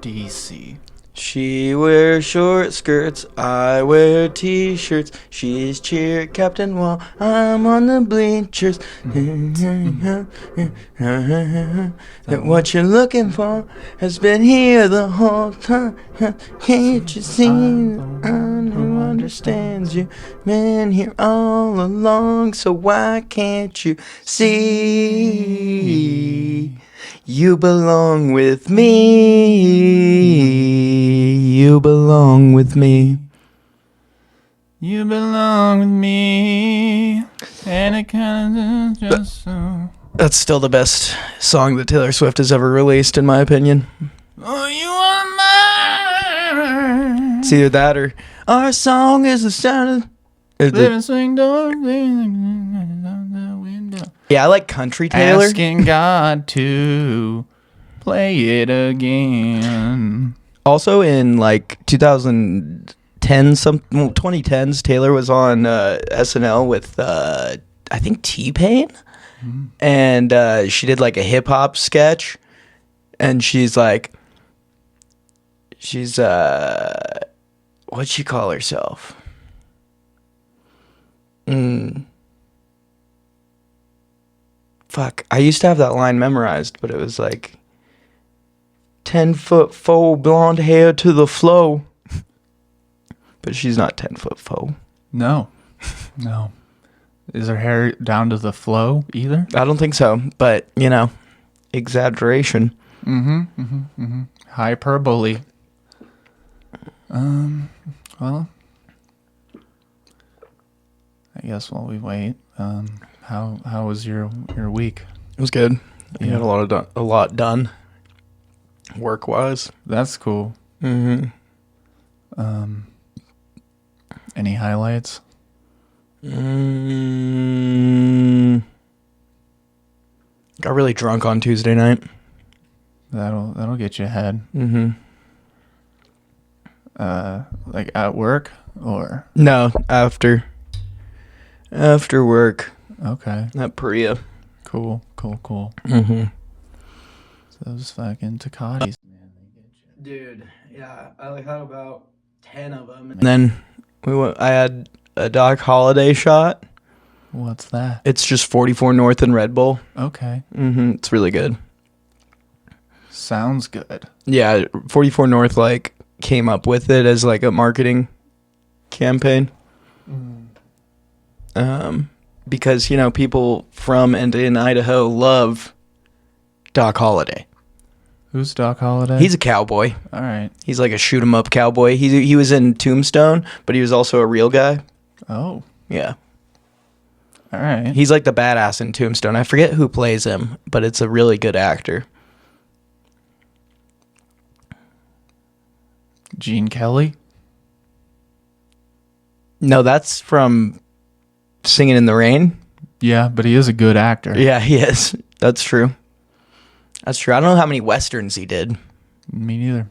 DC. She wears short skirts, I wear t-shirts. She's cheer captain while I'm on the bleachers. What you're looking for has been here the whole time. Can't you see the one who understands you? Been here all along, so why can't you see? You belong with me. You belong with me. You belong with me. And it kind of just so. That's still the best song that Taylor Swift has ever released, in my opinion. Oh, you are mine. It's either that or our song is the sound of. Living swing door. The window. Yeah, I like country Taylor. Asking God to play it again. Also in like 2010s, Taylor was on SNL with I think T-Pain, and she did like a hip hop sketch, and she's what'd she call herself? Fuck, I used to have that line memorized, but it was like 10-foot faux blonde hair to the flow. But she's not 10-foot faux. No. Is her hair down to the flow either? I don't think so, but you know, exaggeration. Hyperbole. Well, I guess while we wait, how was your week? It was good. You had a lot done, work wise. That's cool. Any highlights? Got really drunk on Tuesday night. That'll get you ahead. Like at work or No, after work okay. at Priya. Cool. So those fucking Tecatis, man. Dude, yeah, I had about 10 of them. And then I had a Doc Holiday shot. What's that? It's just 44 North and Red Bull. Okay. It's really good. Sounds good. Yeah, 44 North like came up with it as like a marketing campaign. Because, you know, people from and in Idaho love Doc Holiday. Who's Doc Holiday? He's a cowboy. All right. He's like a shoot 'em up cowboy. He was in Tombstone, but he was also a real guy. Oh. Yeah. All right. He's like the badass in Tombstone. I forget who plays him, but it's a really good actor. Gene Kelly? No, that's from Singing in the Rain. Yeah, but he is a good actor. Yeah, he is. That's true. I don't know how many westerns he did. Me neither.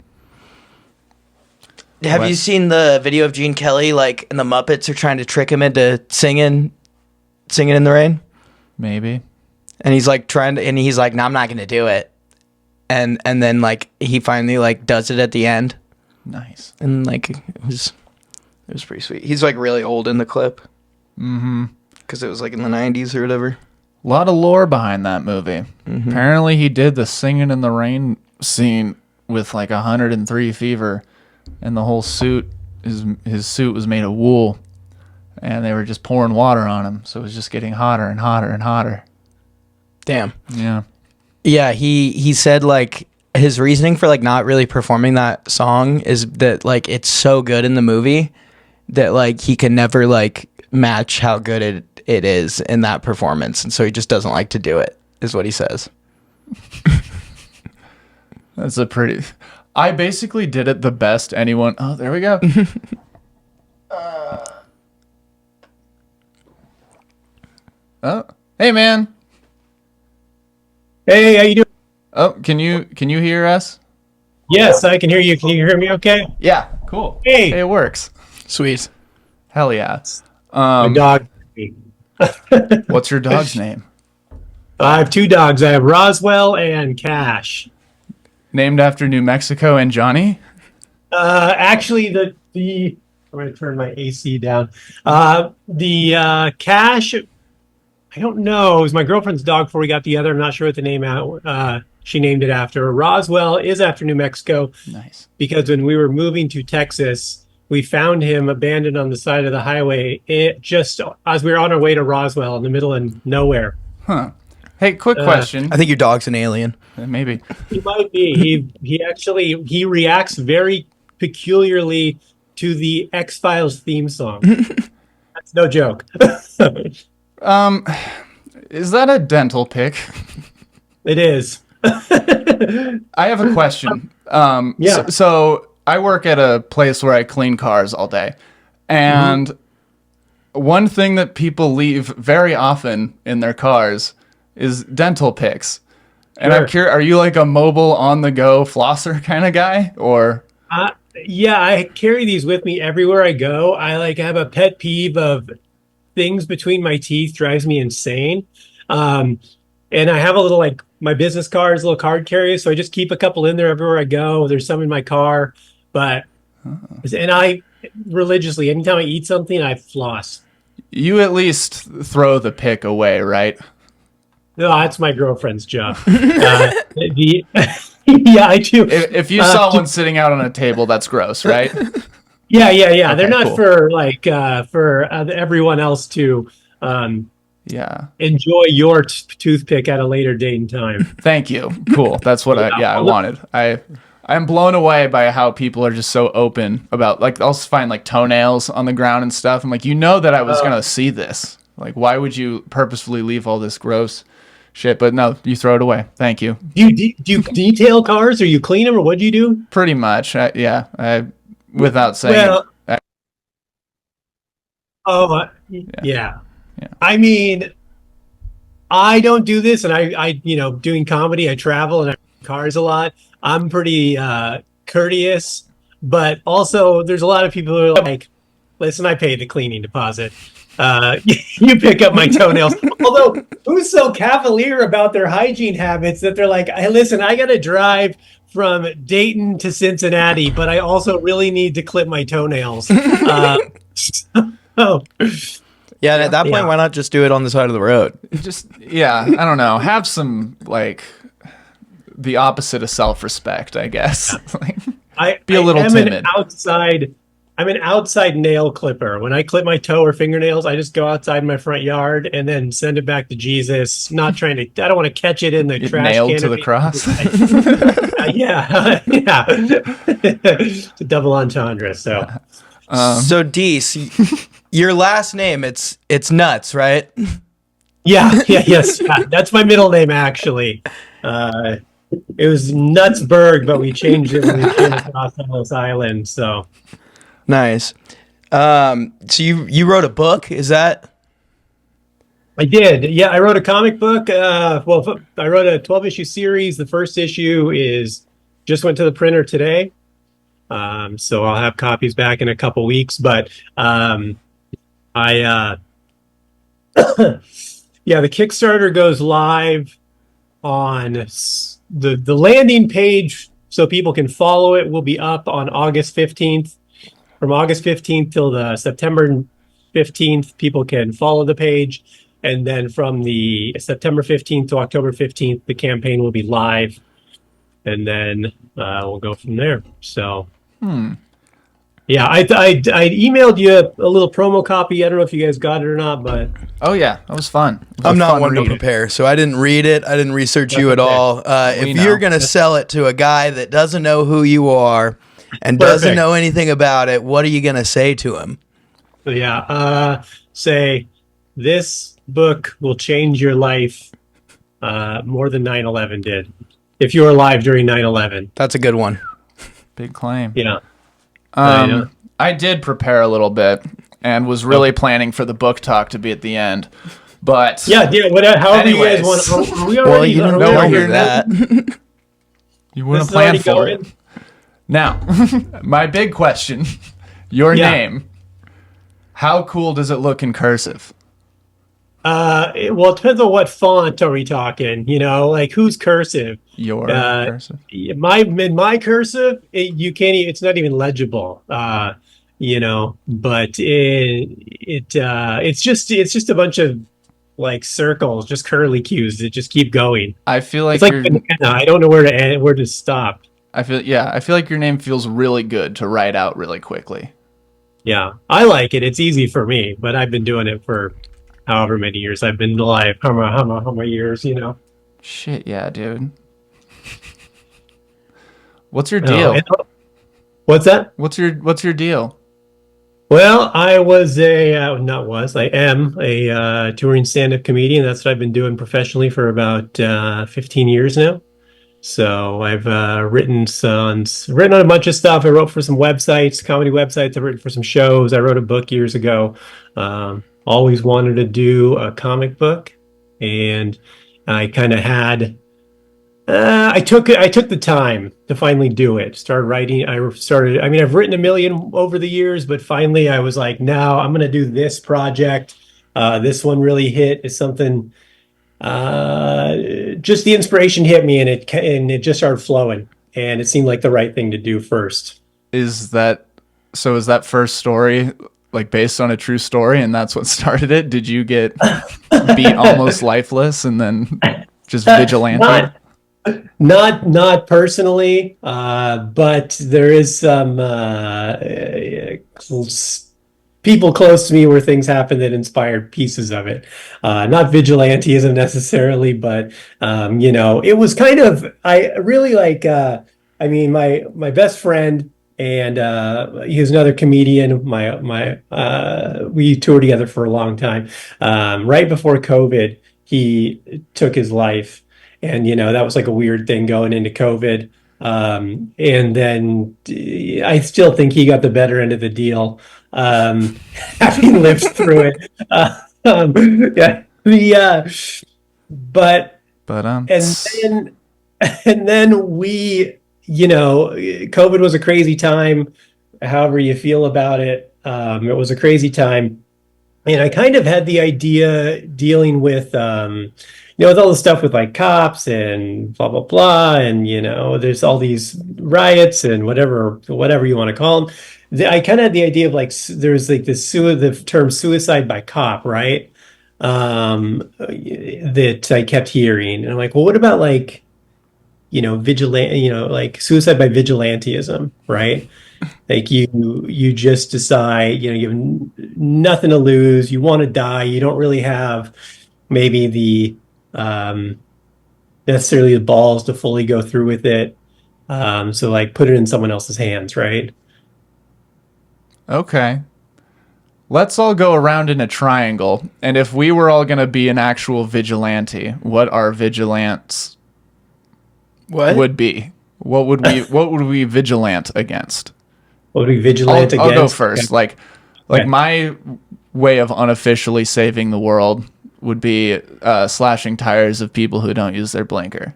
Have you seen the video of Gene Kelly, like, and the Muppets are trying to trick him into singing in the Rain? Maybe. And he's like and he's like, no, I'm not going to do it. And then like he finally like does it at the end. Nice. And like it was pretty sweet. He's like really old in the clip. Because it was like in the 90s or whatever. A lot of lore behind that movie. Apparently he did the Singing in the Rain scene with like 103 fever, and the whole suit, his suit was made of wool, and they were just pouring water on him, so it was just getting hotter and hotter and hotter. Damn. Yeah. Yeah, he said like his reasoning for like not really performing that song is that like it's so good in the movie that like he can never like match how good it is in that performance, and so he just doesn't like to do it, is what he says. That's a pretty... I basically did it the best anyone... Oh, there we go. Oh, hey, man. Hey, how you doing? Oh, can you hear us? Yes, I can hear you. Can you hear me okay? Yeah, cool. Hey. It works. Sweet. Hell yeah. My dog. What's your dog's name? I have two dogs. I have Roswell and Cash. named after New Mexico and Johnny? Actually, the I'm going to turn my AC down. The Cash, I don't know. It was my girlfriend's dog before we got together. I'm not sure what the name she named it after. Roswell is after New Mexico. Nice. Because when we were moving to Texas, we found him abandoned on the side of the highway just as we were on our way to Roswell in the middle of nowhere. Huh. Hey, quick question. I think your dog's an alien. Maybe. He might be. He reacts very peculiarly to the X-Files theme song. That's no joke. Is that a dental pick? It is. I have a question. Yeah. So I work at a place where I clean cars all day. And one thing that people leave very often in their cars is dental picks. And I'm curious, are you like a mobile on-the-go flosser kind of guy? Or Yeah, I carry these with me everywhere I go. I have a pet peeve of things between my teeth drives me insane. And I have a little my business card is a little card carrier, so I just keep a couple in there everywhere I go. There's some in my car, and I religiously, anytime I eat something, I floss. you at least throw the pick away, right? No, that's my girlfriend's job. Yeah, I do. If you saw one sitting out on a table, that's gross, right? Yeah. They're Okay, not cool. for everyone else to Yeah. enjoy your toothpick at a later date and time. Thank you. Cool. That's what I wanted. I'm blown away by how people are just so open about I'll find toenails on the ground and stuff. I'm like, that I was gonna see this. Why would you purposefully leave all this gross shit? But no, you throw it away. Thank you. Do you detail cars, or you clean them, or what do you do? Pretty much. Without saying. Well, yeah. I mean, I don't do this, and I doing comedy, I travel and I cars a lot. I'm pretty courteous, but also there's a lot of people who are like, listen, I paid the cleaning deposit. You pick up my toenails. Although, who's so cavalier about their hygiene habits that they're like, hey, listen, I got to drive from Dayton to Cincinnati, but I also really need to clip my toenails. Yeah, and at that point, why not just do it on the side of the road? I don't know. Have some the opposite of self-respect, I guess. Be a little timid. I'm an outside nail clipper. When I clip my toe or fingernails, I just go outside my front yard and then send it back to Jesus. Not trying to. I don't want to catch it in the trash nailed can to the cross. Yeah. It's a double entendre. So, so Deece, your last name it's Nuts, right? yes. That's my middle name actually. It was Nutsburg, but we changed it when we came across Ellis Island. So. Nice. So you wrote a book, is that? I did. Yeah, I wrote a comic book. I wrote a 12-issue series. The first issue just went to the printer today. So I'll have copies back in a couple weeks. But the Kickstarter goes live on the landing page, so people can follow it. Will be up on August 15th. From August 15th till the September 15th, people can follow the page. And then from the September 15th to October 15th, the campaign will be live. And then we'll go from there. So, yeah, I emailed you a little promo copy. I don't know if you guys got it or not, but... Oh, yeah, that was fun. I'm not one to prepare, so I didn't read it. I didn't research you at all. If you're going to sell it to a guy that doesn't know who you are... and doesn't know anything about it, what are you going to say to him? Yeah, say, this book will change your life more than 9/11 did. If you were alive during 9/11. That's a good one. Big claim. Yeah. I did prepare a little bit and was really planning for the book talk to be at the end. But however you guys want. You don't know that. You wouldn't plan for it. Now, my big question, your name, how cool does it look in cursive? Well, it depends on what font are we talking. Like who's cursive? Your Uh, cursive. my cursive, you can't. It's not even legible. But it's just a bunch of like circles, just curly cues that just keep going. I feel It's like like your banana. I don't know where to end, where to stop. I feel like your name feels really good to write out really quickly. Yeah, I like it. It's easy for me, but I've been doing it for however many years I've been alive. How many years? Shit, yeah, dude. What's your Oh, deal? what's that? What's your deal? Well, I am a touring stand-up comedian. That's what I've been doing professionally for about 15 years now. So I've written on a bunch of stuff. I wrote for some websites, comedy websites. I've written for some shows. I wrote a book years ago. Always wanted to do a comic book, and I kind of had. I took the time to finally do it. Started writing. I mean, I've written a million over the years, but finally I was like, no, I'm going to do this project. This one really hit. Is something. Just the inspiration hit me, and it just started flowing, and it seemed like the right thing to do first. Is that is that first story like based on a true story and that's what started it? Did you get beat almost lifeless and then just vigilante? Not personally, but there is some people close to me where things happen that inspired pieces of it. Not vigilanteism necessarily, but it was kind of I really like. I mean, my best friend and he was another comedian. My we toured together for a long time. Right before COVID, he took his life, and that was like a weird thing going into COVID. And then I still think he got the better end of the deal, having lived through it. Yeah, but But and then and then COVID was a crazy time. However you feel about it, it was a crazy time. And I kind of had the idea dealing with all the stuff with like cops and blah, blah, blah. And, there's all these riots and whatever you want to call them. I kind of had the idea of like, there's like the term suicide by cop, right? That I kept hearing. And I'm like, well, what about like, like suicide by vigilantism, right? Like you just decide, you have nothing to lose. You want to die. You don't really have maybe the necessarily the balls to fully go through with it. So like put it in someone else's hands, right? okay. Let's all go around in a triangle. And if we were all going to be an actual vigilante, what our vigilants would be? What would we vigilant against? What would we vigilant I'll go against? first. Okay. Like my way of unofficially saving the world would be slashing tires of people who don't use their blinker.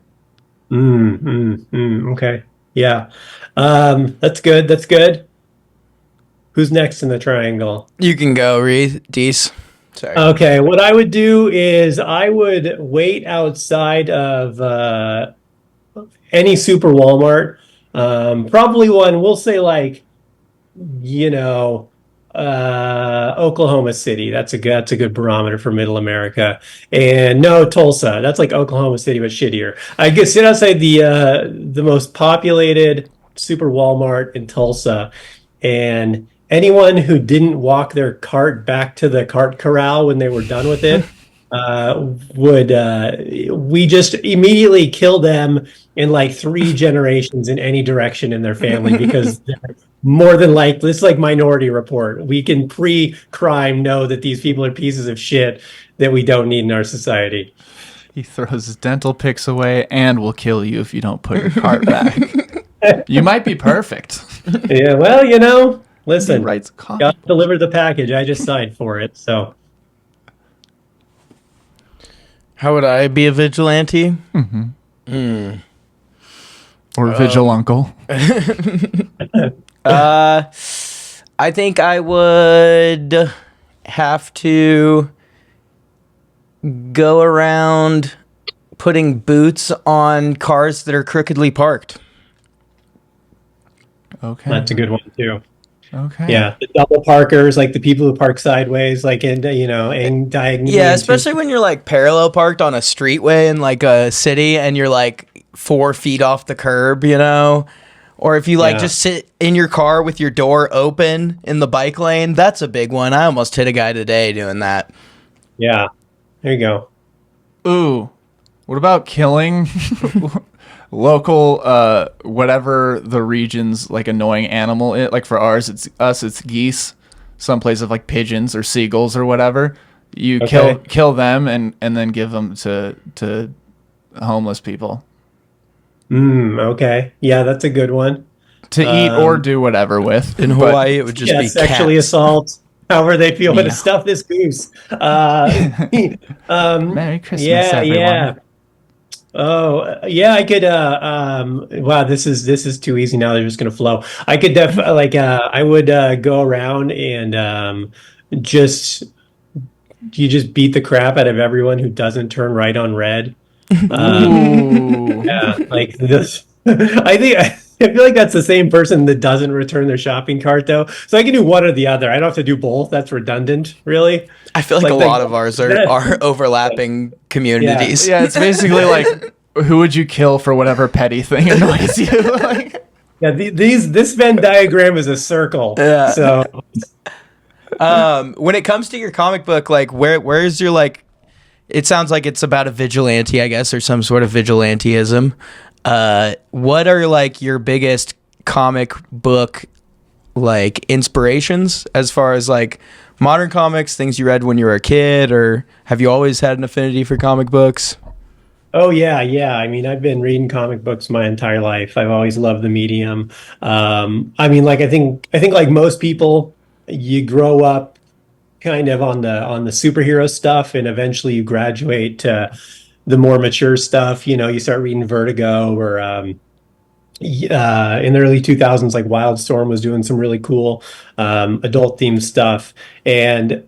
Okay. Yeah. That's good. That's good. Who's next in the triangle? You can go, Deece. Sorry. Okay. What I would do is I would wait outside of any super Walmart. Probably one, we'll say like, Oklahoma City. That's a good barometer for Middle America. And no, Tulsa. That's like Oklahoma City, but shittier. I guess sit outside the most populated super Walmart in Tulsa, and anyone who didn't walk their cart back to the cart corral when they were done with it we just immediately kill them in like 3 generations in any direction in their family because they're more than likely, it's like Minority Report. We can pre-crime know that these people are pieces of shit that we don't need in our society. He throws his dental picks away and will kill you if you don't put your cart back. You might be perfect. Yeah, well, listen, He writes God delivered the package. I just signed for it, so. How would I be a vigilante? Or vigil uncle. I think I would have to go around putting boots on cars that are crookedly parked. Okay. That's a good one too. Okay. Yeah, the double parkers, like the people who park sideways, like in diagonally. Yeah, especially when you're like parallel parked on a streetway in like a city and you're like 4 feet off the curb, or if you like just sit in your car with your door open in the bike lane. That's a big one. I almost hit a guy today doing that. Yeah, there you go. Ooh, what about killing local, whatever the region's like annoying animal is? Like for ours, it's geese. Some places like pigeons or seagulls or whatever. You kill them and then give them to homeless people Okay. Yeah, that's a good one. to eat or do whatever with. In Hawaii, it would just be sexually cats. assault. However they feel how to stuff this goose. Merry Christmas, everyone. Yeah. Oh, yeah, I could wow, this is too easy now. They're just gonna flow. I could I would go around and just just beat the crap out of everyone who doesn't turn right on red. Yeah, like this. I feel like that's the same person that doesn't return their shopping cart though. So I can do one or the other. I don't have to do both. That's redundant, really. I feel like a lot of ours are overlapping communities. Yeah, it's basically like, who would you kill for whatever petty thing annoys you? Like, yeah, this Venn diagram is a circle. Yeah. So, when it comes to your comic book, like where's your like? It sounds like it's about a vigilante, I guess, or some sort of vigilanteism. What are like your biggest comic book like inspirations as far as like modern comics, things you read when you were a kid, or have you always had an affinity for comic books? oh yeah. I mean, I've been reading comic books my entire life. I've always loved the medium. I mean, like I think like most people, you grow up kind of on the superhero stuff, and eventually you graduate to the more mature stuff. You start reading Vertigo, or in the early 2000s, like Wildstorm was doing some really cool adult themed stuff, and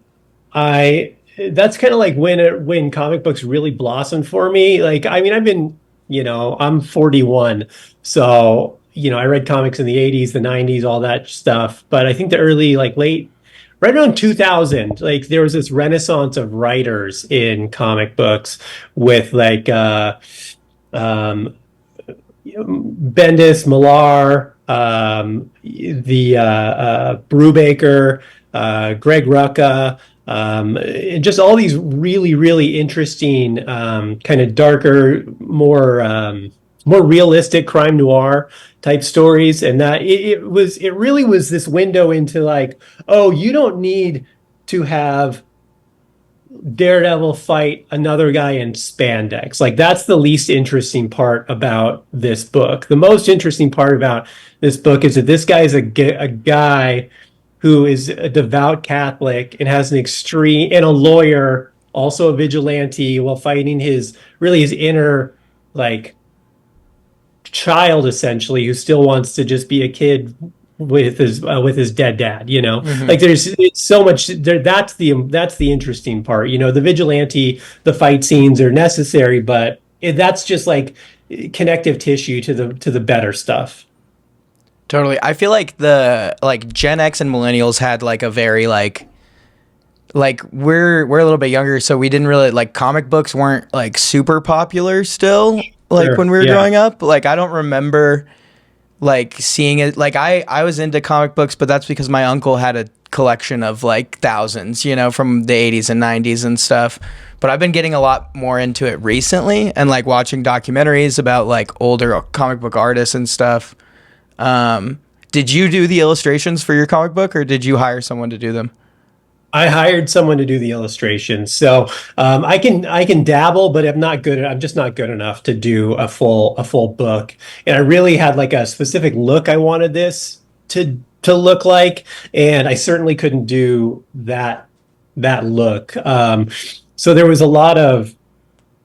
I that's kind of like when comic books really blossomed for me. Like, I mean, I'm 41, so I read comics in the 80s, the 90s, all that stuff. But I think the early, like late, right around 2000, like there was this renaissance of writers in comic books with like Bendis, Millar, the Brubaker, Greg Rucka, just all these really, really interesting, kind of darker, more realistic crime noir type stories. And that it really was this window into like, oh, you don't need to have Daredevil fight another guy in spandex. Like, that's the least interesting part about this book. The most interesting part about this book is that this guy is a guy who is a devout Catholic and has an extreme, and a lawyer, also a vigilante, while fighting his inner like child, essentially, who still wants to just be a kid with his dead dad. Like there's so much there. That's the interesting part. The vigilante, the fight scenes are necessary, but that's just like connective tissue to the better stuff. Totally. I feel like the like Gen X and millennials had like a very like we're a little bit younger, so we didn't really like comic books weren't like super popular still, like Sure. when we were Yeah. growing up. Like I don't remember like seeing it. Like I was into comic books, but that's because my uncle had a collection of like thousands, from the 80s and 90s and stuff. But I've been getting a lot more into it recently, and like watching documentaries about like older comic book artists and stuff. Did you do the illustrations for your comic book, or did you hire someone to do them? I hired someone to do the illustrations, so I can dabble, but I'm just not good enough to do a full book. And I really had like a specific look I wanted this to look like, and I certainly couldn't do that look. So there was a lot of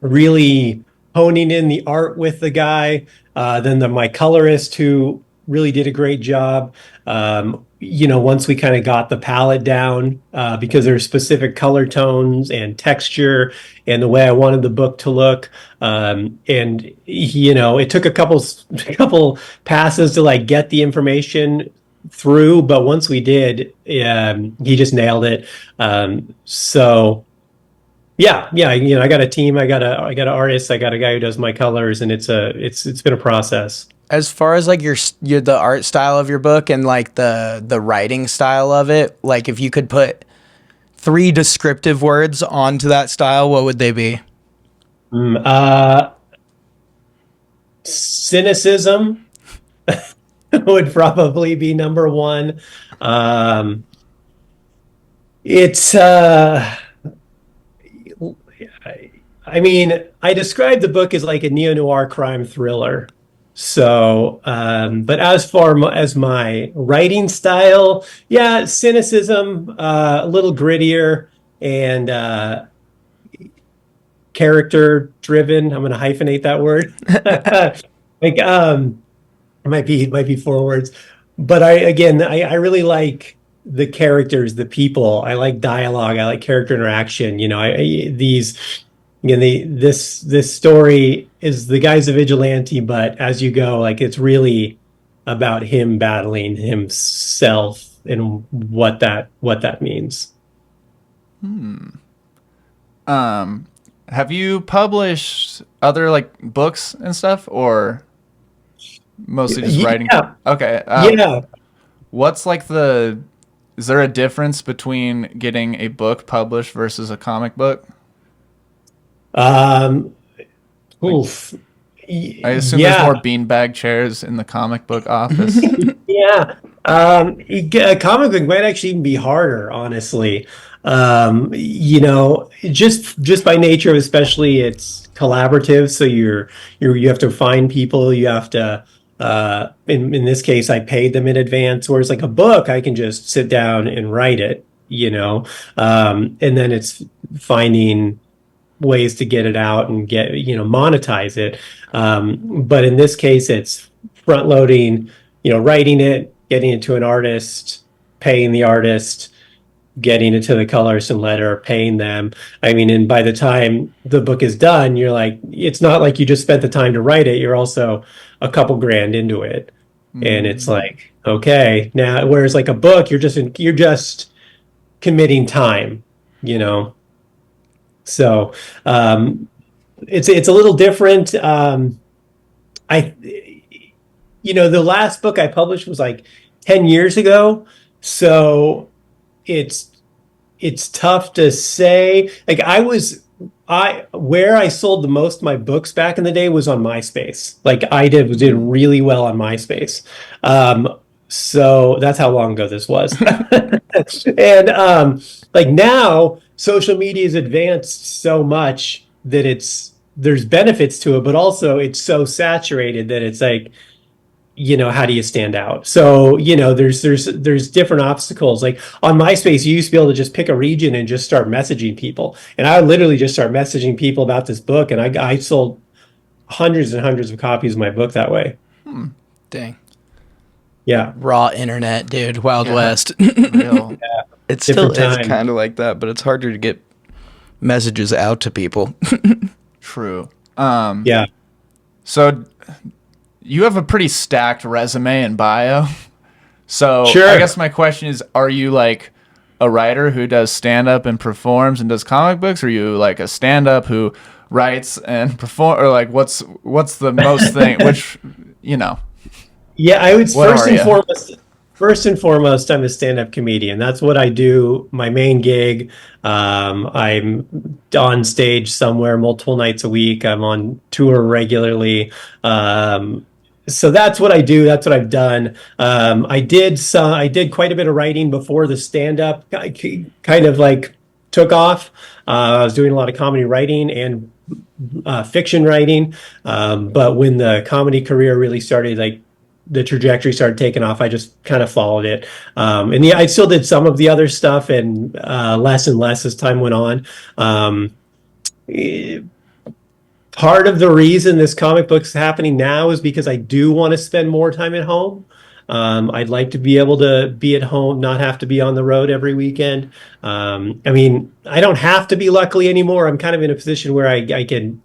really honing in the art with the guy. Then my colorist, who really did a great job. once we kind of got the palette down, because there's specific color tones and texture and the way I wanted the book to look. And it took a couple passes to like get the information through, but once we did, he just nailed it. So yeah, I got a team, I got an artist, I got a guy who does my colors, and it's been a process. As far as like the art style of your book and like the writing style of it, like if you could put 3 descriptive words onto that style, what would they be? Cynicism would probably be number one. It's I mean, I described the book as like a neo-noir crime thriller. So, but as far as my writing style, yeah, cynicism, a little grittier, and character driven. I'm going to hyphenate that word. Like, it might be 4 words, but I really like the characters, the people. I like dialogue. I like character interaction. This story is the guy's a vigilante, but as you go, like it's really about him battling himself and what that means. Have you published other like books and stuff, or mostly just writing? Okay. Yeah. What's like is there a difference between getting a book published versus a comic book? Oof. I assume there's more beanbag chairs in the comic book office. Yeah. A comic book might actually even be harder, honestly. Just by nature, especially it's collaborative. So you have to find people, you have to, in this case, I paid them in advance, whereas like a book, I can just sit down and write it, and then it's finding ways to get it out and get, monetize it. But in this case, it's front loading, writing it, getting it to an artist, paying the artist, getting it to the colorist and letter, paying them. I mean, and by the time the book is done, you're like, it's not like you just spent the time to write it. You're also a couple grand into it. And it's like, okay, now, whereas like a book, you're just committing time, So, it's a little different. The last book I published was like 10 years ago. So it's tough to say. Like where I sold the most of my books back in the day was on MySpace. Like I did really well on MySpace. So that's how long ago this was. And like now social media has advanced so much that there's benefits to it, but also it's so saturated that it's like, how do you stand out? So, there's different obstacles. Like on MySpace, you used to be able to just pick a region and just start messaging people. And I would literally just start messaging people about this book. And I sold hundreds and hundreds of copies of my book that way. Dang. Yeah. Raw internet, dude. Wild West. Real. Yeah. It's still kind of like that, but it's harder to get messages out to people. True. Yeah. So you have a pretty stacked resume and bio. So sure. I guess my question is, are you like a writer who does stand-up and performs and does comic books? Or are you like a stand-up who writes and perform? Or like what's the most thing? Which, Yeah, I would first and foremost, I'm a stand-up comedian. That's what I do. My main gig. I'm on stage somewhere multiple nights a week. I'm on tour regularly. So that's what I do. That's what I've done. I did quite a bit of writing before the stand-up kind of like took off. I was doing a lot of comedy writing and fiction writing. But when the comedy career really started, like the trajectory started taking off, I just kind of followed it. And yeah, I still did some of the other stuff and less and less as time went on. Part of the reason this comic book's happening now is because I do want to spend more time at home. I'd like to be able to be at home, not have to be on the road every weekend. I mean, I don't have to be, luckily, anymore. I'm kind of in a position where I can,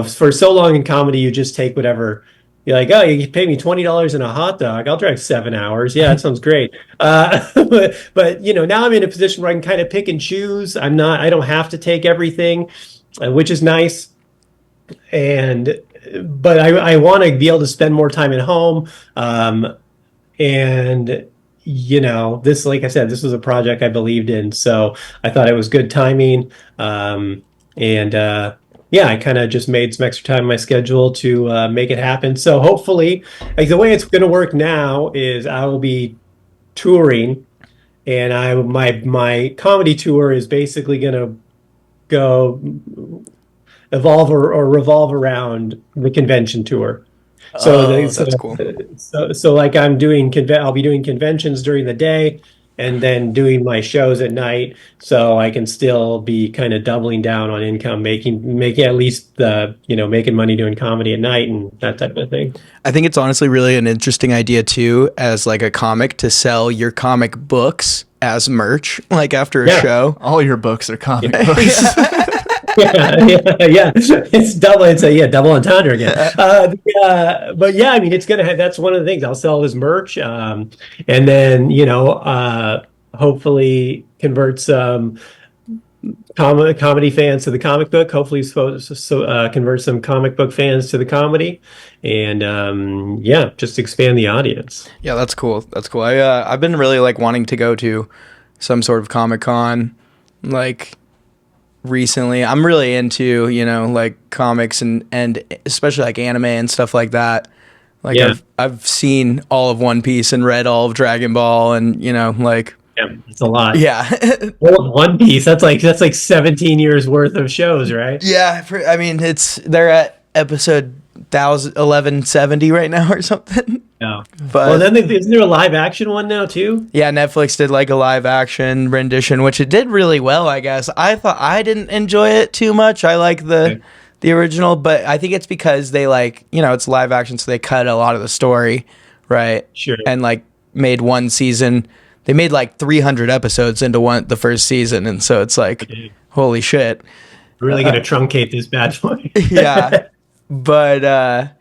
for so long in comedy, you just take whatever. You're like, oh, you pay me $20 and a hot dog. I'll drive 7 hours. Yeah, that sounds great. But now I'm in a position where I can kind of pick and choose. I don't have to take everything, which is nice. But I want to be able to spend more time at home. And this, like I said, this was a project I believed in, so I thought it was good timing. Yeah, I kind of just made some extra time in my schedule to make it happen. So hopefully, like, the way it's going to work now is I will be touring, and my comedy tour is basically going to go evolve or revolve around the convention tour. So that's cool. So like I'll be doing conventions during the day and then doing my shows at night, so I can still be kind of doubling down on income, making at least making money doing comedy at night and that type of thing. I think it's honestly really an interesting idea too, as like a comic, to sell your comic books as merch, like after a show. All your books are comic books. Yeah. It's double entendre again. But yeah, I mean, it's gonna have, that's one of the things I'll sell as merch, and then hopefully convert some comedy fans to the comic book. Hopefully, convert some comic book fans to the comedy, and just expand the audience. Yeah, that's cool. That's cool. I've been really like wanting to go to some sort of Comic-Con, like, recently. I'm really into like comics and especially like anime and stuff like that. Like, I've seen all of One Piece and read all of Dragon Ball, and like, yeah, it's a lot. Yeah. Well, One Piece, that's like 17 years worth of shows, right? Yeah, I mean, they're at episode 1170 right now or something. Yeah. But, well, then isn't there a live action one now too? Yeah, Netflix did like a live action rendition, which it did really well, I guess. I thought I didn't enjoy it too much. I like the original, but I think it's because they it's live action, so they cut a lot of the story, right? Sure. And like made one season. They made like 300 episodes into the first season, and so it's like, holy shit. We're really gonna truncate this bad boy. Yeah. But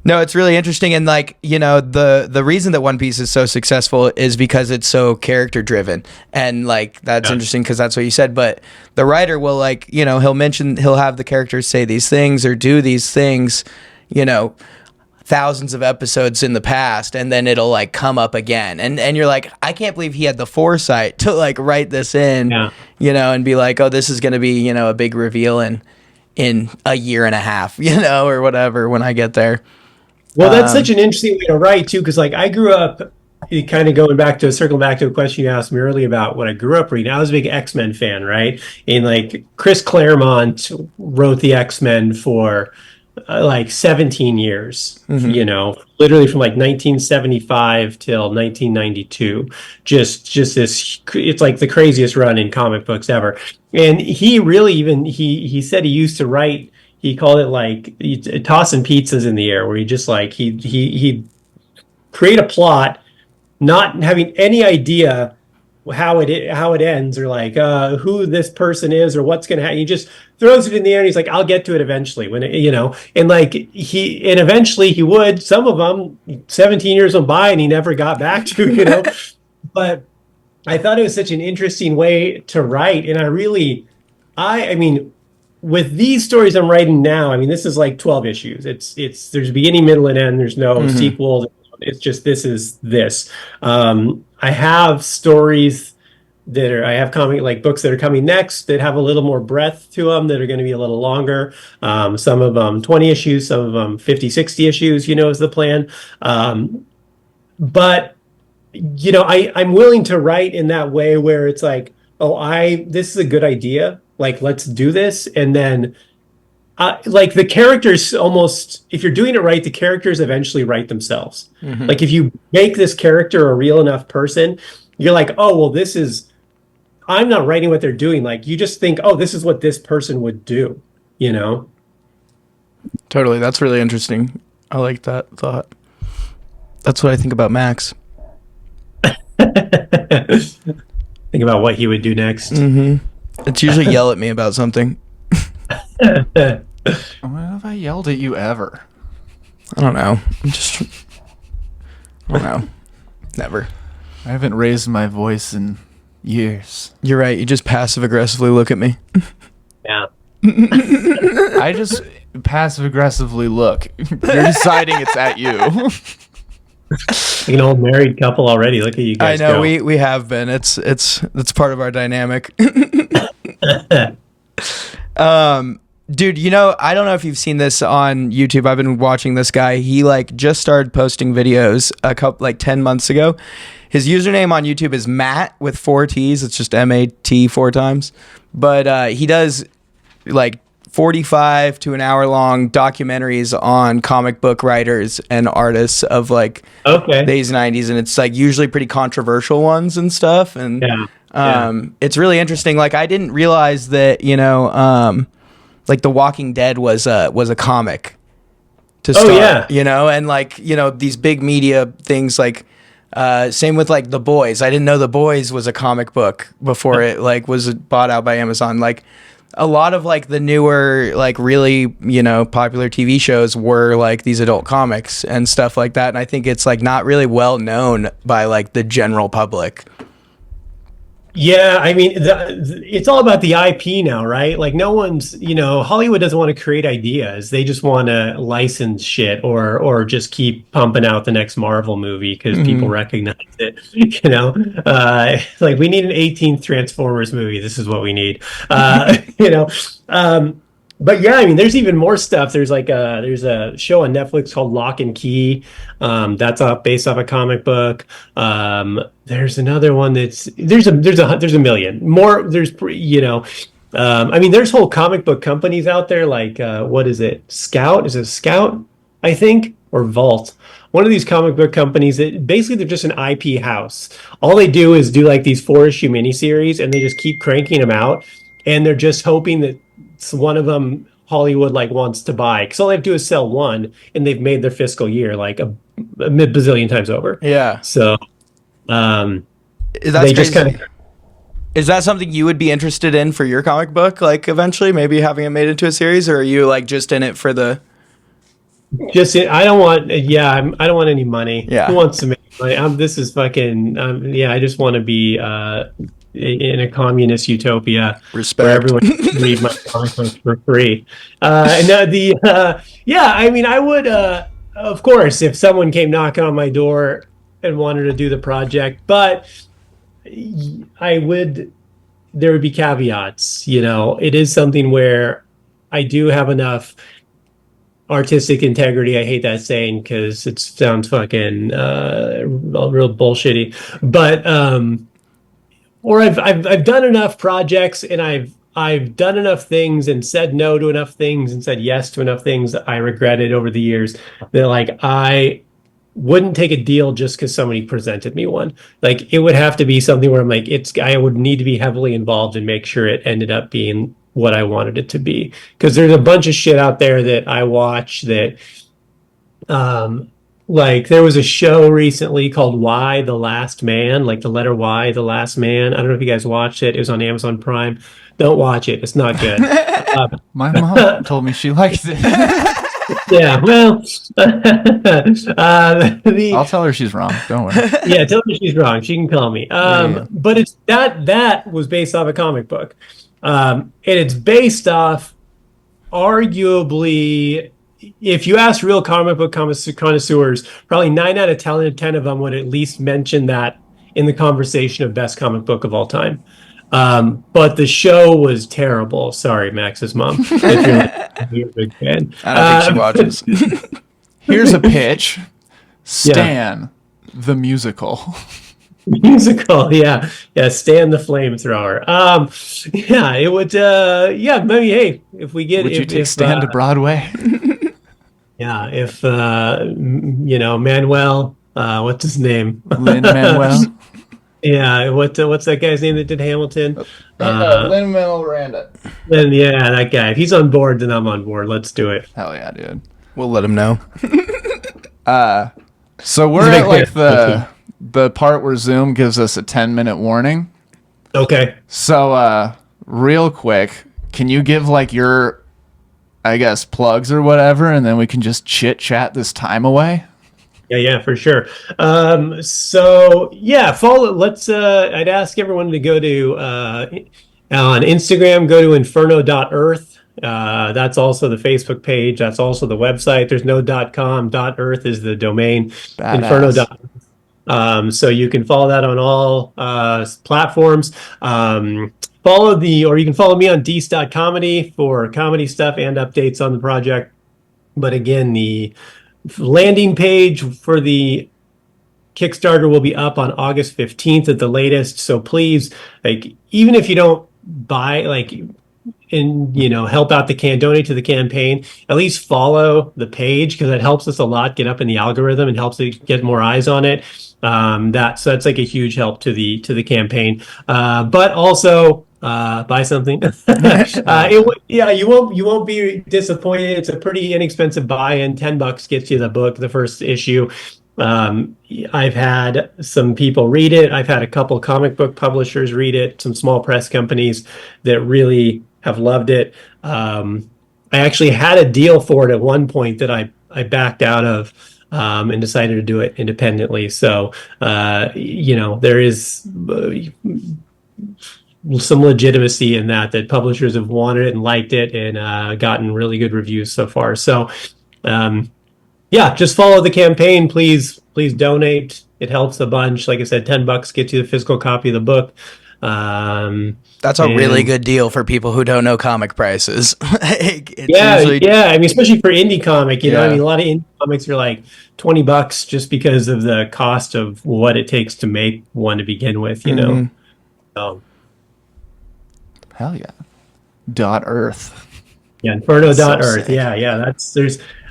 no, it's really interesting, and like, the reason that One Piece is so successful is because it's so character driven, and like that's interesting because that's what you said. But the writer will he'll have the characters say these things or do these things, thousands of episodes in the past, and then it'll like come up again, and you're like, I can't believe he had the foresight to like write this in, and be like, oh, this is gonna be a big reveal in a year and a half, or whatever when I get there. Well, that's such an interesting way to write too, because like I grew up, kind of circling back to a question you asked me earlier about what I grew up reading. I was a big X-Men fan, right? And like Chris Claremont wrote the X-Men for like 17 years, literally from like 1975 till 1992. Just this, it's like the craziest run in comic books ever. And he really he said he used to write. He called it like tossing pizzas in the air, where he just like he'd create a plot, not having any idea how it ends, or like who this person is or what's gonna happen. He just throws it in the air and he's like, I'll get to it eventually, when and like eventually he would. Some of them 17 years went by and he never got back to, but I thought it was such an interesting way to write, and I mean, with these stories I'm writing now, I mean, this is like 12 issues. There's beginning, middle, and end. There's no sequel. It's just, this is this. I have stories I have comic, like books that are coming next that have a little more breadth to them, that are going to be a little longer. Some of them 20 issues, some of them 50, 60 issues, is the plan. But, I'm willing to write in that way where it's like, this is a good idea. Like, let's do this. And then, like, the characters almost, if you're doing it right, the characters eventually write themselves. Like, if you make this character a real enough person, you're like, oh, well, I'm not writing what they're doing. Like, you just think, oh, this is what this person would do, Totally. That's really interesting. I like that thought. That's what I think about Max. Think about what he would do next. It's usually yell at me about something. When have I yelled at you ever? I don't know. I don't know. Never. I haven't raised my voice in years. You're right. You just passive aggressively look at me. Yeah. I just passive aggressively look. You're deciding it's at you. Like an old married couple already. Look at you guys. I know go. we have been. It's part of our dynamic. Dude, you know, I don't know if you've seen this on YouTube. I've been watching this guy. He like just started posting videos a couple 10 months ago. His username on YouTube is Matt with 4 T's. It's just MAT 4 times. But he does like 45 to an hour long documentaries on comic book writers and artists of like the 80s and 90s, and it's like usually pretty controversial ones and stuff. And it's really interesting. Like I didn't realize that, you know, like The Walking Dead was a comic to start, you know, and like, you know, these big media things like same with like The Boys. I didn't know The Boys was a comic book before it like was bought out by Amazon. Like a lot of like the newer like really, you know, popular TV shows were like these adult comics and stuff like that. And I think it's like not really well known by like the general public. Yeah, I mean, it's all about the IP now, right? Like no one's, you know, Hollywood doesn't want to create ideas. They just want to license shit or just keep pumping out the next Marvel movie because people recognize it, you know? Like we need an 18th Transformers movie. This is what we need, you know? But yeah, I mean, there's even more stuff. There's like there's a show on Netflix called Lock and Key. That's based off a comic book. There's another one there's a million more. There's, you know, I mean, there's whole comic book companies out there. Like, what is it? Scout? Is it Scout? I think, or Vault. One of these comic book companies that basically they're just an IP house. All they do is do like these 4-issue miniseries, and they just keep cranking them out. And they're just hoping that one of them Hollywood like wants to buy, because all they have to do is sell one, and they've made their fiscal year like a bazillion times over. Yeah. So, they crazy. just kind of. Is that something you would be interested in for your comic book? Like eventually, maybe having it made into a series, or are you like just in it for the? I don't want. Yeah, I don't want any money. Yeah. Who wants to make money? This is fucking. Yeah, I just want to be in a communist utopia. Respect. Where everyone can read my comic books for free. Yeah, I mean, I would, of course, if someone came knocking on my door and wanted to do the project, but there would be caveats. You know, it is something where I do have enough artistic integrity. I hate that saying because it sounds fucking real bullshitty, but or I've done enough projects, and I've done enough things and said no to enough things and said yes to enough things that I regretted over the years that like I wouldn't take a deal just because somebody presented me one. Like it would have to be something where I'm like, I would need to be heavily involved and make sure it ended up being what I wanted it to be. Because there's a bunch of shit out there that I watch that like there was a show recently called Y the Last Man, like the letter Y, the Last Man. I don't know if you guys watched it. It was on Amazon Prime. Don't watch it. It's not good. My mom told me she liked it. Yeah, well, I'll tell her she's wrong. Don't worry. Yeah, tell her she's wrong. She can call me. But it's that was based off a comic book. And it's based off arguably, if you ask real comic book connoisseurs, probably 9 out of 10 of them would at least mention that in the conversation of best comic book of all time. But the show was terrible. Sorry, Max's mom. If you're a big fan. I don't think she watches. Here's a pitch. Stan, the musical. Musical, yeah. Stan the Flamethrower. Yeah, it would. Maybe. Hey, if we get, would you take Stan to Broadway? Yeah, if you know Manuel, what's his name? Lin-Manuel. Yeah, what's that guy's name that did Hamilton? Lin-Manuel Miranda. Then yeah, that guy. If he's on board, then I'm on board. Let's do it. Hell yeah, dude. We'll let him know. So we're at like the part where Zoom gives us a 10-minute warning. Okay. So real quick, can you give like your, I guess, plugs or whatever, and then we can just chit chat this time away? Yeah, for sure. So yeah, follow. I'd ask everyone to go to on Instagram. Go to Inferno.Earth. That's also the Facebook page. That's also the website. There's no .com. .earth is the domain. Badass. Inferno. So you can follow that on all platforms. Or you can follow me on Deece.comedy for comedy stuff and updates on the project. But again, the landing page for the Kickstarter will be up on August 15th at the latest. So please, like, even if you don't buy, like, and help out donate to the campaign, at least follow the page, because it helps us a lot get up in the algorithm and helps it get more eyes on it. That's like a huge help to the campaign. But also buy something. You won't be disappointed. It's a pretty inexpensive buy-in. $10 gets you the book, the first issue. I've had some people read it. I've had a couple comic book publishers read it, some small press companies that really have loved it. I actually had a deal for it at one point that I backed out of and decided to do it independently. So, there is some legitimacy in that publishers have wanted it and liked it and gotten really good reviews so far. So, just follow the campaign. Please donate. It helps a bunch. Like I said, $10 gets you the physical copy of the book. That's a really good deal for people who don't know comic prices. I mean, especially for indie comic, a lot of indie comics are like $20 just because of the cost of what it takes to make one to begin with, So. Hell yeah. .earth. Yeah, Inferno.Earth. So yeah.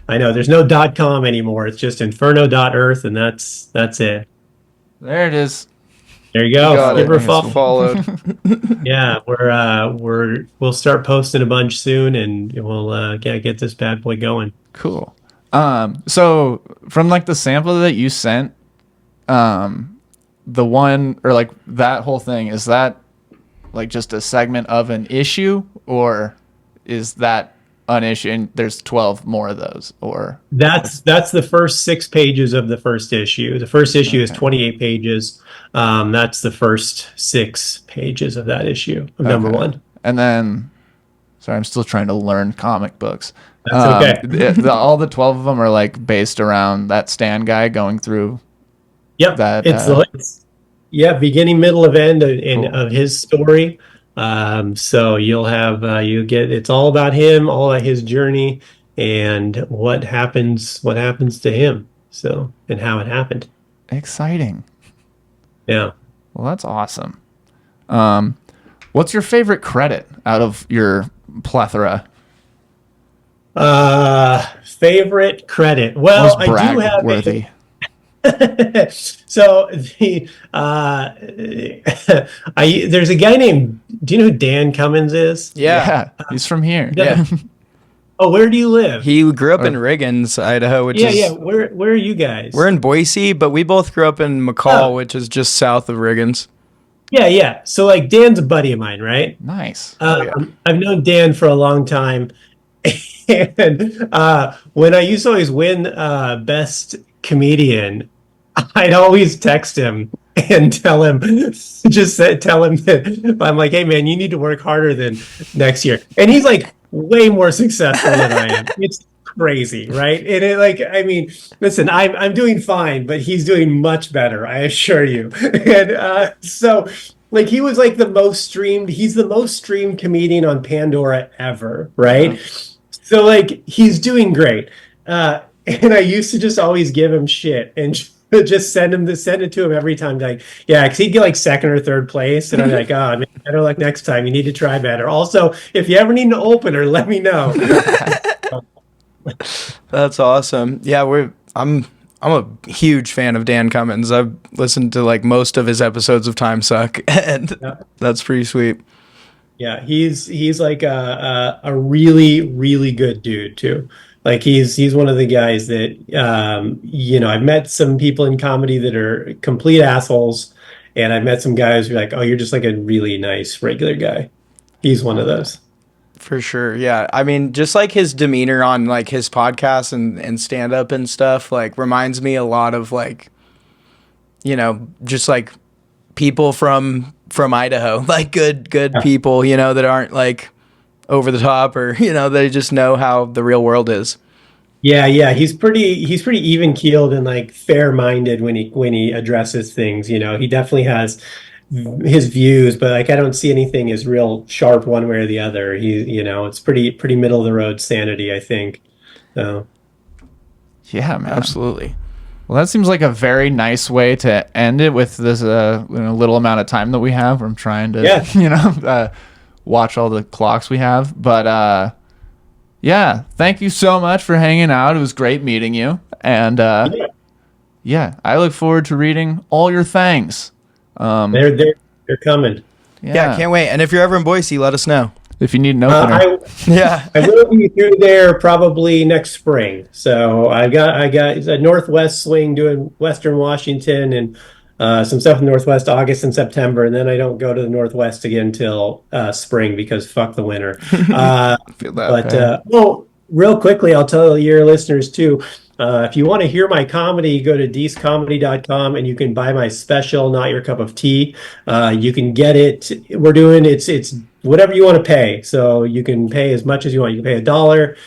There's no .com anymore. It's just Inferno.Earth, and that's it. There it is. There you go. Give her a followed. Yeah, we'll start posting a bunch soon, and we'll get this bad boy going. Cool. So from like the sample that you sent, the one or like that whole thing, is that like just a segment of an issue, or is that an issue and there's 12 more of those? Or that's the first 6 pages of the first issue. The first issue is 28 pages. That's the first 6 pages of that issue of number 1. And then, sorry, I'm still trying to learn comic books. That's okay. All the 12 of them are like based around that Stan guy going through. Yep. That it's beginning, middle, of end Cool. of his story. So you'll have it's all about him, all about his journey, and what happens to him. So, and how it happened. Exciting. Yeah. Well, that's awesome. What's your favorite credit out of your plethora? Favorite credit. Well, Most I do have worthy. So there's a guy named. Do you know who Dan Cummins is? Yeah. He's from here. Yeah. Oh, where do you live? He grew up in Riggins, Idaho, which is... Where are you guys? We're in Boise, but we both grew up in McCall, which is just south of Riggins. Yeah. So, like, Dan's a buddy of mine, right? Nice. I've known Dan for a long time. And when I used to always win Best Comedian, I'd always text him and tell him that I'm like, hey, man, you need to work harder than next year. And he's like way more successful than I am. It's crazy, right? And listen, I'm doing fine, but he's doing much better, I assure you. And so, like, he was like he's the most streamed comedian on Pandora ever, right? Uh-huh. So, like, he's doing great. And I used to just always give him shit and just send it to him every time. Like, yeah, because he'd get like second or third place. And I'm like, oh, man, better luck next time. You need to try better. Also, if you ever need an opener, let me know. That's awesome. Yeah, I'm a huge fan of Dan Cummins. I've listened to like most of his episodes of Time Suck, and that's pretty sweet. Yeah, he's like a really, really good dude too. Like he's one of the guys that I've met some people in comedy that are complete assholes, and I've met some guys who are like, oh, you're just like a really nice regular guy. He's one of those. For sure. Yeah. I mean, just like his demeanor on like his podcast and stand up and stuff, like reminds me a lot of like, just like people from Idaho, like good people, that aren't like over the top or, they just know how the real world is. Yeah. He's pretty even keeled and like fair minded when he addresses things. He definitely has his views, but like I don't see anything as real sharp one way or the other. It's pretty middle of the road sanity, I think. So yeah, man, absolutely. Well, that seems like a very nice way to end it with this little amount of time that we have. I'm trying to watch all the clocks we have, but yeah, thank you so much for hanging out. It was great meeting you, and yeah, I look forward to reading all your things. They're coming. Yeah, can't wait. And if you're ever in Boise, let us know. If you need an opener. I will be through there probably next spring. So I got a Northwest swing doing Western Washington and some stuff in the Northwest August and September, and then I don't go to the Northwest again until spring because fuck the winter. Real quickly, I'll tell your listeners too. If you want to hear my comedy, go to deececomedy.com and you can buy my special, Not Your Cup of Tea. You can get it. We're doing it's whatever you want to pay. So you can pay as much as you want. You can pay $1.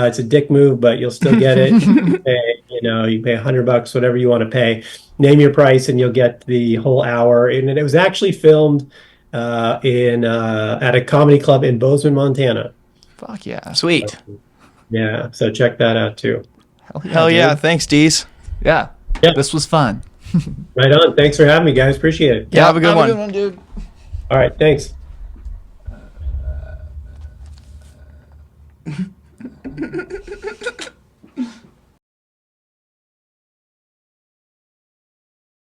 It's a dick move, but you'll still get it. You pay $100, whatever you want to pay. Name your price and you'll get the whole hour. And it was actually filmed at a comedy club in Bozeman, Montana. Fuck yeah. Sweet. Yeah. So check that out too. Hell yeah. Thanks, Deece. Yeah. This was fun. Right on. Thanks for having me, guys. Appreciate it. Yeah, have a good one. Have a good one, dude. All right. Thanks.